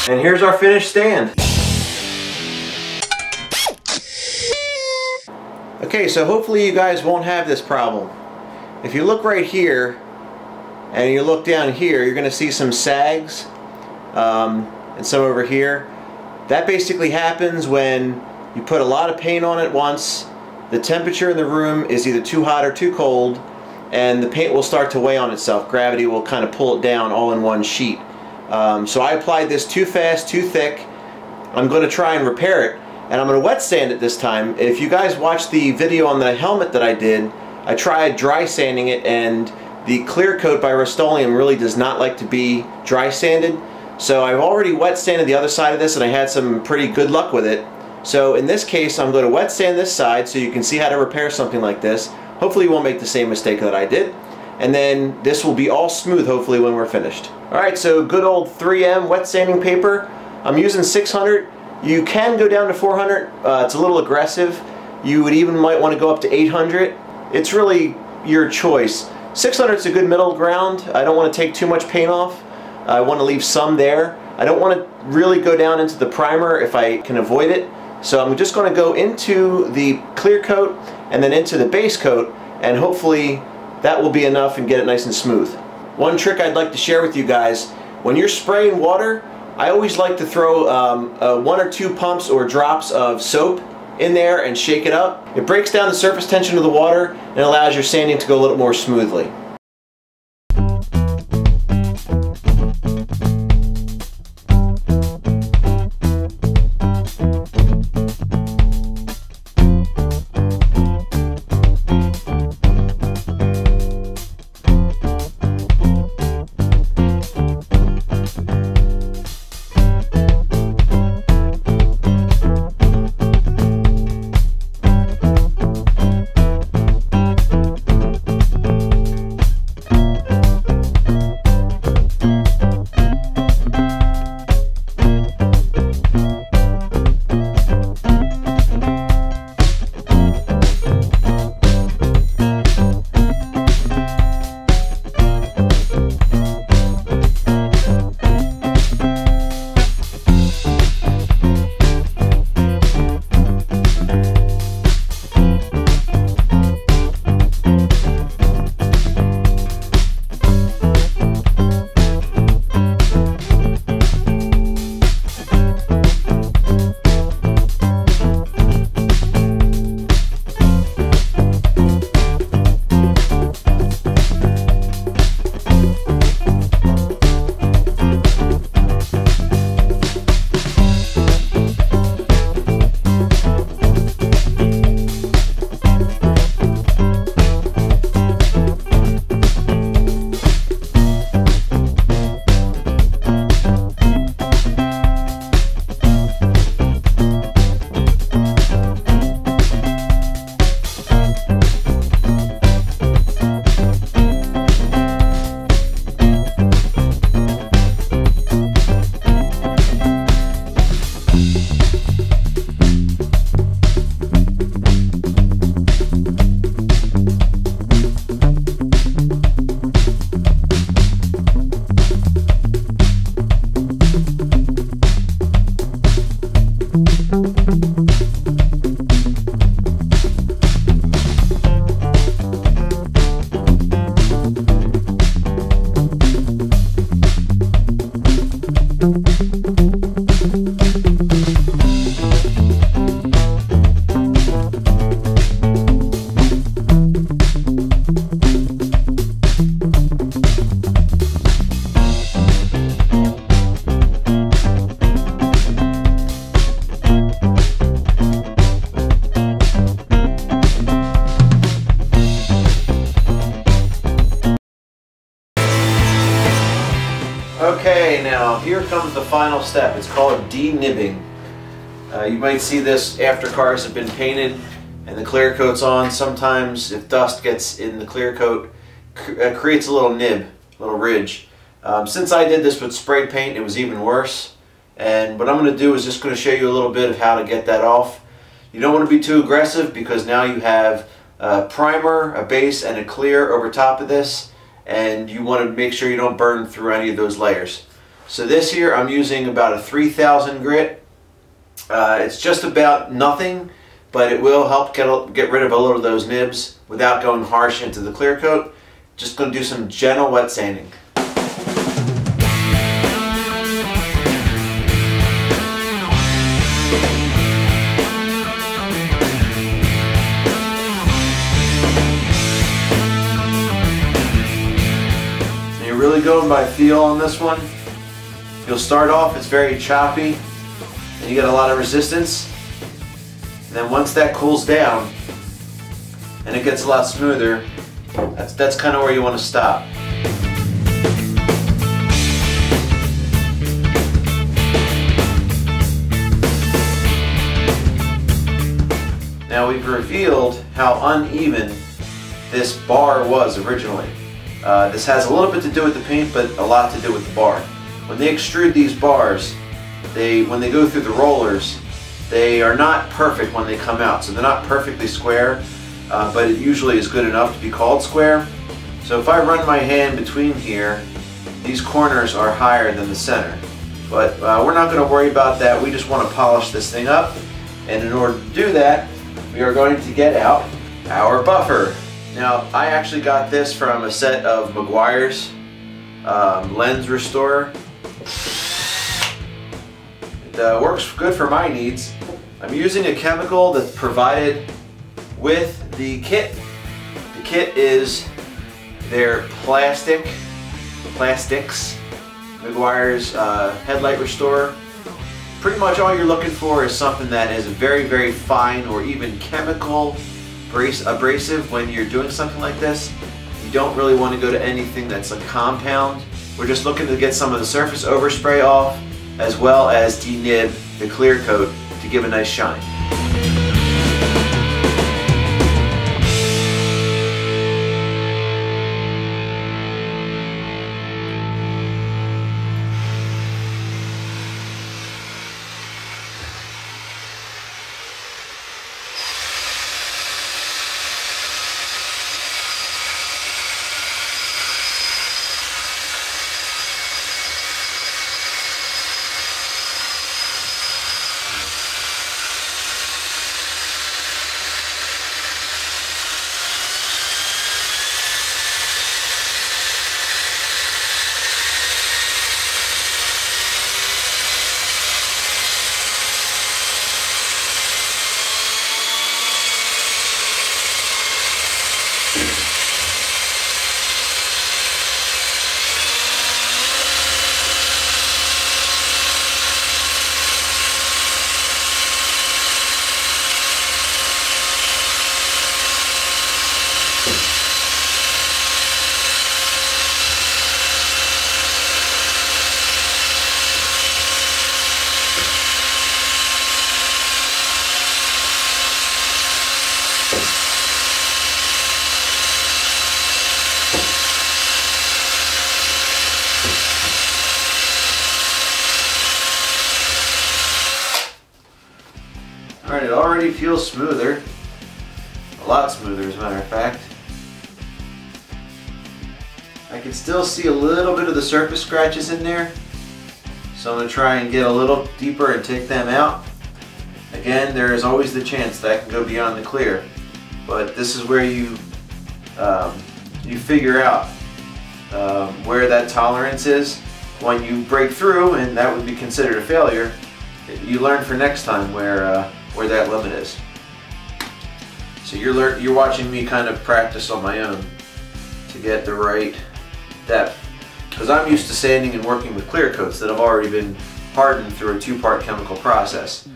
And here's our finished stand. Okay, so hopefully you guys won't have this problem. If you look right here and you look down here, you're going to see some sags and some over here. That basically happens when you put a lot of paint on at once. The temperature in the room is either too hot or too cold, and the paint will start to weigh on itself. Gravity will kind of pull it down all in one sheet. So I applied this too fast, too thick. I'm going to try and repair it, and I'm going to wet sand it this time. If you guys watched the video on the helmet that I did, I tried dry sanding it, and the clear coat by Rust-Oleum really does not like to be dry sanded. So I've already wet sanded the other side of this, and I had some pretty good luck with it. So in this case, I'm going to wet sand this side so you can see how to repair something like this. Hopefully you won't make the same mistake that I did. And then this will be all smooth hopefully when we're finished. Alright, so good old 3M wet sanding paper. I'm using 600. You can go down to 400. It's a little aggressive. You would even might want to go up to 800. It's really your choice. 600 is a good middle ground. I don't want to take too much paint off. I want to leave some there. I don't want to really go down into the primer if I can avoid it. So I'm just going to go into the clear coat and then into the base coat, and hopefully that will be enough and get it nice and smooth. One trick I'd like to share with you guys, when you're spraying water, I always like to throw 1 or 2 pumps or drops of soap in there and shake it up. It breaks down the surface tension of the water and allows your sanding to go a little more smoothly. Okay, now here comes the final step. It's called de-nibbing. You might see this after cars have been painted and the clear coat's on. Sometimes if dust gets in the clear coat, it creates a little nib, a little ridge. Since I did this with spray paint, it was even worse. And what I'm going to do is just going to show you a little bit of how to get that off. You don't want to be too aggressive because now you have a primer, a base, and a clear over top of this, and you want to make sure you don't burn through any of those layers. So this here I'm using about a 3000 grit. It's just about nothing, but it will help get rid of a little of those nibs without going harsh into the clear coat. Just going to do some gentle wet sanding. Really going by feel on this one. You'll start off, it's very choppy and you get a lot of resistance, and then once that cools down and it gets a lot smoother, that's kind of where you want to stop. Now we've revealed how uneven this bar was originally. This has a little bit to do with the paint, but a lot to do with the bar. When they extrude these bars, when they go through the rollers, they are not perfect when they come out. So they're not perfectly square, but it usually is good enough to be called square. So if I run my hand between here, these corners are higher than the center. But we're not going to worry about that. We just want to polish this thing up. And in order to do that, we are going to get out our buffer. Now, I actually got this from a set of Meguiar's lens restorer. It works good for my needs. I'm using a chemical that's provided with the kit. The kit is their PlastX, Meguiar's headlight restorer. Pretty much all you're looking for is something that is very, very fine or even chemical abrasive when you're doing something like this. You don't really want to go to anything that's a compound. We're just looking to get some of the surface overspray off, as well as denib the clear coat to give a nice shine. Alright, it already feels smoother. A lot smoother, as a matter of fact. I can still see a little bit of the surface scratches in there. So I'm going to try and get a little deeper and take them out. Again, there is always the chance that I can go beyond the clear. But this is where you figure out where that tolerance is. When you break through, and that would be considered a failure, you learn for next time where that limit is. So you're watching me kind of practice on my own to get the right depth, because I'm used to sanding and working with clear coats that have already been hardened through a two-part chemical process.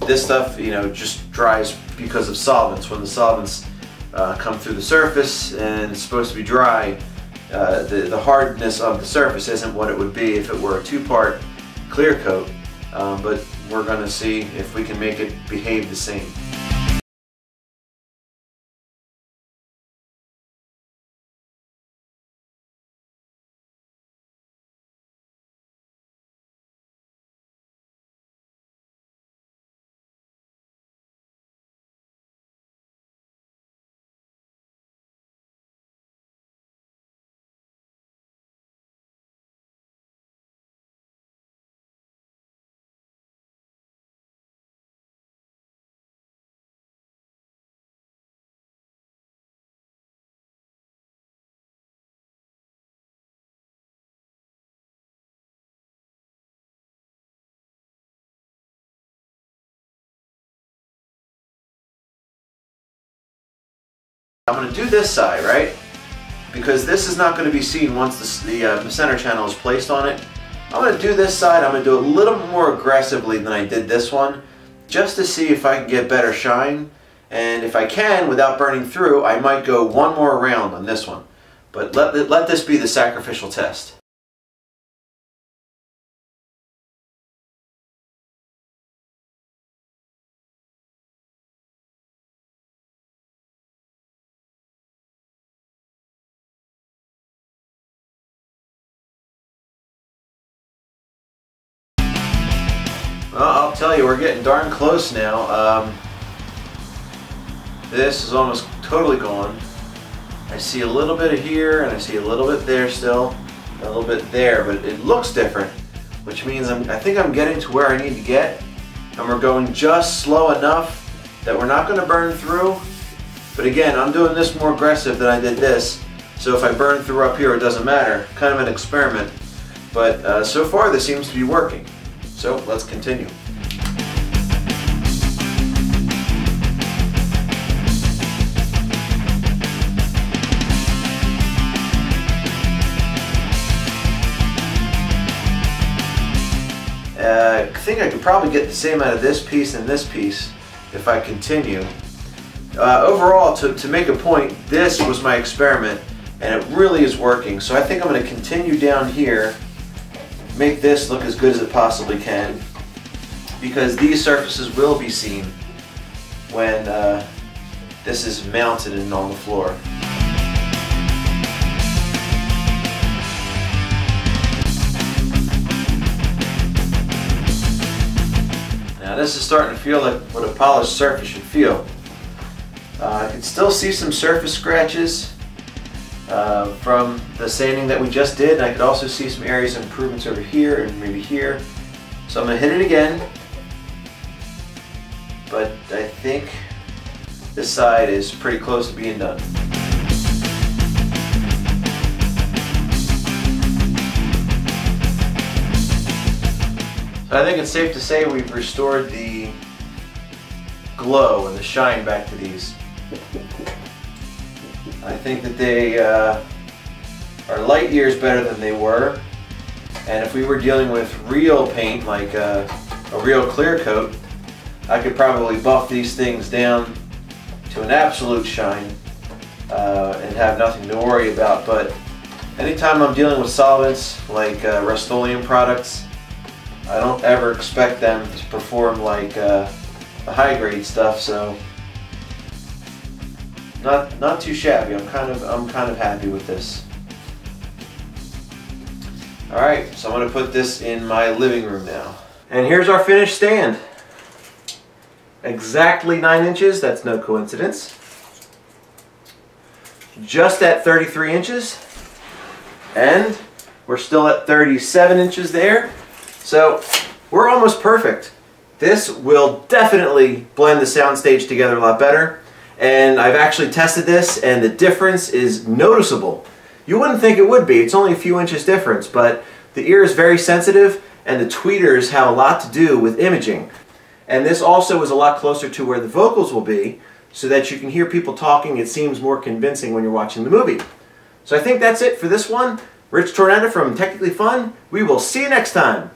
This stuff, just dries because of solvents. When the solvents come through the surface and it's supposed to be dry, the hardness of the surface isn't what it would be if it were a two-part clear coat. But we're going to see if we can make it behave the same. I'm going to do this side, right? Because this is not going to be seen once the center channel is placed on it. I'm going to do this side. I'm going to do it a little more aggressively than I did this one, just to see if I can get better shine. And if I can, without burning through, I might go one more round on this one. But let this be the sacrificial test. Well, I'll tell you, we're getting darn close now. This is almost totally gone. I see a little bit here, and I see a little bit there still, a little bit there, but it looks different, which means I think I'm getting to where I need to get, and we're going just slow enough that we're not going to burn through. But again, I'm doing this more aggressive than I did this, so if I burn through up here, it doesn't matter. Kind of an experiment, but so far this seems to be working. So let's continue. I think I could probably get the same out of this piece and this piece if I continue. Overall, to make a point, this was my experiment and it really is working. So I think I'm going to continue down here, make this look as good as it possibly can, because these surfaces will be seen when this is mounted and on the floor. Now this is starting to feel like what a polished surface should feel. I can still see some surface scratches from the sanding that we just did, and I could also see some areas of improvements over here and maybe here. So I'm going to hit it again, but I think this side is pretty close to being done. So I think it's safe to say we've restored the glow and the shine back to these. I think that they are light years better than they were, and if we were dealing with real paint, like a real clear coat, I could probably buff these things down to an absolute shine and have nothing to worry about. But anytime I'm dealing with solvents like Rust-Oleum products, I don't ever expect them to perform like the high grade stuff, so not too shabby. I'm kind of happy with this. All right, so I'm going to put this in my living room now. And here's our finished stand. Exactly 9 inches, that's no coincidence. Just at 33 inches. And we're still at 37 inches there. So we're almost perfect. This will definitely blend the soundstage together a lot better. And I've actually tested this, and the difference is noticeable. You wouldn't think it would be. It's only a few inches difference, but the ear is very sensitive, and the tweeters have a lot to do with imaging. And this also is a lot closer to where the vocals will be, so that you can hear people talking. It seems more convincing when you're watching the movie. So I think that's it for this one. Rich Tornado from Technically Fun. We will see you next time.